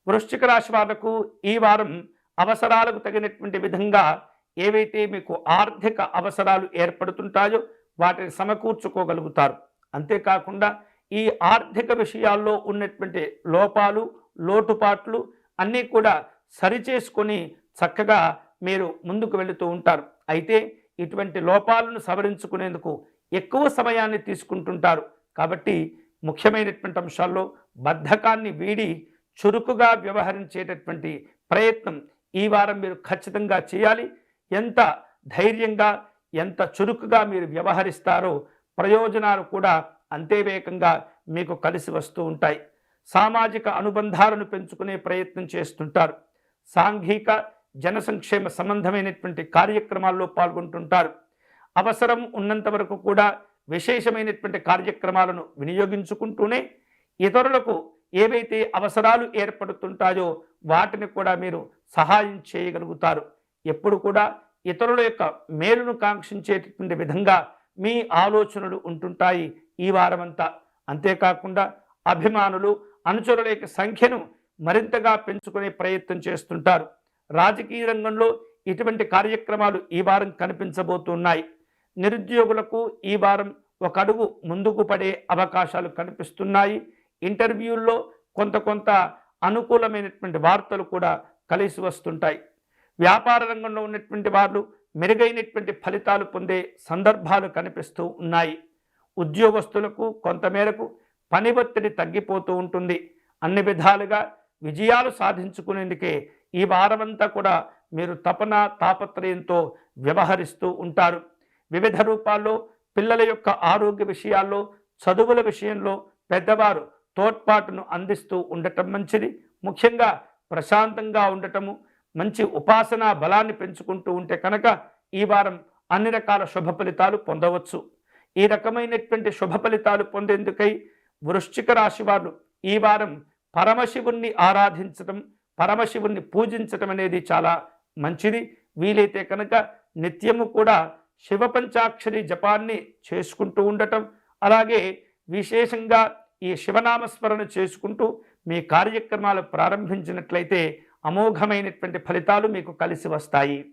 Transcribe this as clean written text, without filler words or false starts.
వృశ్చిక రాశి వాళ్లకు ఈ వారం అవసరాలకు తగినటువంటి విధంగా ఏవైతే మీకు ఆర్థిక అవసరాలు ఏర్పడుతుంటాయో వాటిని సమకూర్చుకోగలుగుతారు. అంతేకాకుండా ఈ ఆర్థిక విషయాల్లో ఉన్నటువంటి లోపాలు, లోటుపాట్లు అన్నీ కూడా సరిచేసుకొని చక్కగా మీరు ముందుకు వెళుతూ ఉంటారు. అయితే ఇటువంటి లోపాలను సవరించుకునేందుకు ఎక్కువ సమయాన్ని తీసుకుంటుంటారు. కాబట్టి ముఖ్యమైనటువంటి అంశాల్లో బద్ధకాన్ని వీడి చురుకుగా వ్యవహరించేటటువంటి ప్రయత్నం ఈ వారం మీరు ఖచ్చితంగా చేయాలి. ఎంత ధైర్యంగా, ఎంత చురుకుగా మీరు వ్యవహరిస్తారో ప్రయోజనాలు కూడా అంతే వేగంగా మీకు కలిసి వస్తూ ఉంటాయి. సామాజిక అనుబంధాలను పెంచుకునే ప్రయత్నం చేస్తుంటారు. సాంఘిక జన సంక్షేమ సంబంధమైనటువంటి కార్యక్రమాల్లో పాల్గొంటుంటారు. అవసరం ఉన్నంత వరకు కూడా విశేషమైనటువంటి కార్యక్రమాలను వినియోగించుకుంటూనే ఇతరులకు ఏవైతే అవసరాలు ఏర్పడుతుంటాయో వాటిని కూడా మీరు సహాయం చేయగలుగుతారు. ఎప్పుడు కూడా ఇతరుల యొక్క మేలును కాంక్షించేటటువంటి విధంగా మీ ఆలోచనలు ఉంటుంటాయి ఈ వారమంతా. అంతేకాకుండా అభిమానులు, అనుచరుల యొక్క సంఖ్యను మరింతగా పెంచుకునే ప్రయత్నం చేస్తుంటారు. రాజకీయ రంగంలో ఇటువంటి కార్యక్రమాలు ఈ వారం కనిపించబోతున్నాయి. నిరుద్యోగులకు ఈ వారం ఒక అడుగు ముందుకు పడే అవకాశాలు కనిపిస్తున్నాయి. ఇంటర్వ్యూల్లో కొంత అనుకూలమైనటువంటి వార్తలు కూడా కలిసి వస్తుంటాయి. వ్యాపార రంగంలో ఉన్నటువంటి వారు మెరుగైనటువంటి ఫలితాలు పొందే సందర్భాలు కనిపిస్తూ ఉన్నాయి. ఉద్యోగస్తులకు కొంతమేరకు పని ఒత్తిడి తగ్గిపోతూ ఉంటుంది. అన్ని విధాలుగా విజయాలు సాధించుకునేందుకే ఈ వారమంతా కూడా మీరు తపన తాపత్రయంతో వ్యవహరిస్తూ ఉంటారు. వివిధ రూపాల్లో పిల్లల యొక్క ఆరోగ్య విషయాల్లో, చదువుల విషయంలో పెద్దవారు తోడ్పాటును అందిస్తూ ఉండటం మంచిది. ముఖ్యంగా ప్రశాంతంగా ఉండటము, మంచి ఉపాసనా బలాన్ని పెంచుకుంటూ ఉంటే కనుక ఈ వారం అన్ని రకాల శుభ ఫలితాలు పొందవచ్చు. ఈ రకమైనటువంటి శుభ ఫలితాలు పొందేందుకై వృశ్చిక రాశి వారు ఈ వారం పరమశివుణ్ణి ఆరాధించడం, పరమశివుణ్ణి పూజించడం అనేది చాలా మంచిది. వీలైతే కనుక నిత్యము కూడా శివ పంచాక్షరి జపాన్ని చేసుకుంటూ ఉండటం, అలాగే విశేషంగా ఈ శివనామస్మరణ చేసుకుంటూ మీ కార్యక్రమాలు ప్రారంభించినట్లయితే అమోఘమైనటువంటి ఫలితాలు మీకు కలిసి వస్తాయి.